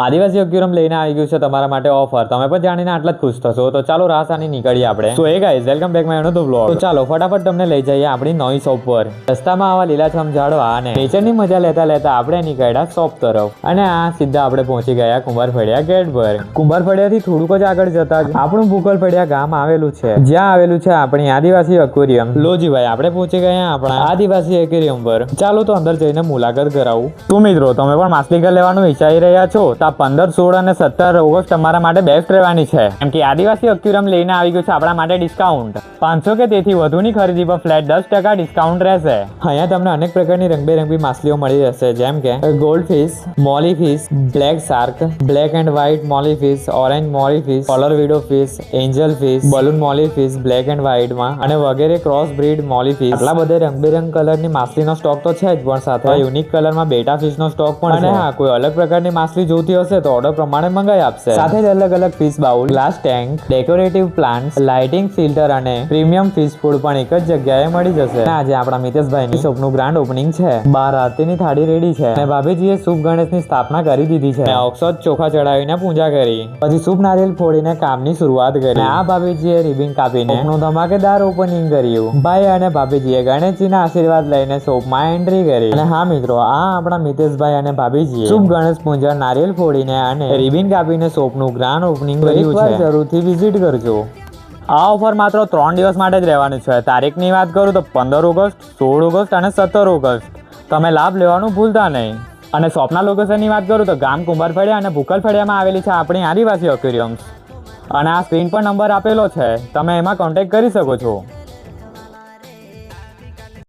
આદિવાસી અક્વેરિયમ લઈને આવી ગયું છે તમારા માટે ઓફર. તમે પણ જાણીને આટલા જ ખુશ થશો. તો ચાલો રાસાની નીકળીએ આપણે. તો એ guys welcome back my another vlog. તો ચાલો ફટાફટ તમને લઈ જઈએ આપણી નવી શોપ પર. રસ્તામાં આવા લીલાછમ ઝાડવા અને નેચરની મજા લેતા લેતા આપણે નીકળ્યા શોપ તરફ. અને આ સીધા આપણે પહોંચી ગયા કુંભારફળિયા ગેટ પર. કુંભારફળિયાથી થોડુંક જ આગળ જતા જ આપણું ભૂકલફળિયા ગામ આવેલું છે, જ્યાં આવેલું છે આપણી આદિવાસી અક્વેરિયમ. લો જી ભાઈ, આપણે પહોંચી ગયા આપણા આદિવાસી એક્વેરિયમ પર. ચાલો તો અંદર જઈને મુલાકાત કરાવું. તો મિત્રો, તમે પણ માછલી ઘર લેવાનું વિચારી રહ્યા છો તો 15, 16 અને 17 ઓગસ્ટ તમારા માટે બેસ્ટ રહેવાની છે. કેમ કે આદિવાસી અક્વેરિયમ લઈને આવી ગયું છે આપણા માટે ડિસ્કાઉન્ટ. 500 કે તેથી વધુની ખરીદી પર ફ્લેટ 10% ડિસ્કાઉન્ટ રહેશે. અહીંયા તમને અનેક પ્રકારની રંગબેરંગી માછલીઓ મળી રહેશે, જેમ કે gold fish, molly fish, black shark, black and white molly fish, orange molly fish, colour widow fish, angel fish, balloon molly fish black and વ્હાઇટમાં અને વગેરે ક્રોસ બ્રીડ મોલી ફિશ. આટલા બધા રંગબેરંગ કલરની માછલીનો સ્ટોક તો છે જ, પણ સાથે યુનિક કલરમાં બેટા ફિશનો સ્ટોક પણ છે. અને હા, કોઈ અલગ પ્રકારની માછલી જોતી હશે તો ઓર્ડર પ્રમાણે મંગાવી આપશે. સાથે જ અલગ અલગ fish bowl, glass tank, decorative plants, lighting filter અને પ્રીમિયમ ફિશ ફૂડ પણ એક જ જગ્યાએ મળી જશે. આજે આપણા મિતેશભાઈની શોપનું ગ્રાન્ડ ઓપનિંગ છે. બહાર આરતીની થાળી રેડી છે અને ભાભીજીએ શુભ ગણેશની સ્થાપના કરી દીધી છે. અક્ષત ચોખા ચડાવીને પૂજા કરી, પછી શુભ નારિયેલ ફોડીને કામની શરૂઆત કરી. આ ભાભીજીએ રિબિન કાપીને શોપનું ધમાકેદાર ઓપનિંગ કર્યું. ભાઈ અને ભાભીજીએ ગણેશજીના આશીર્વાદ લઈને શોપમાં એન્ટ્રી કરી. અને હા મિત્રો, આ આપણા મિતેશભાઈ અને ભાભીજીએ શુભ ગણેશ પૂજા નારિયેલ ફોડીને અને રિબિન કાપીને શોપનું ગ્રાન્ડ ઓપનિંગ કર્યું છે. જરૂરથી વિઝિટ કરજો. આ ઓફર માત્ર 3 દિવસ માટે જ રહેવાની છે. તારીખની વાત કરું તો 15 ઓગસ્ટ, 16 ઓગસ્ટ અને 17 ઓગસ્ટ. તમે લાભ લેવાનું ભૂલતા નહીં. અને શોપના લોકેશનની વાત કરું તો ગામ કુંભારફળિયા અને ભૂકલફળિયામાં આવેલી છે આપણી આદિવાસી અક્વેરિયમ્સ. અને આ સ્ક્રીન પર નંબર આપેલો છે, તમે એમાં કોન્ટેક્ટ કરી શકો છો.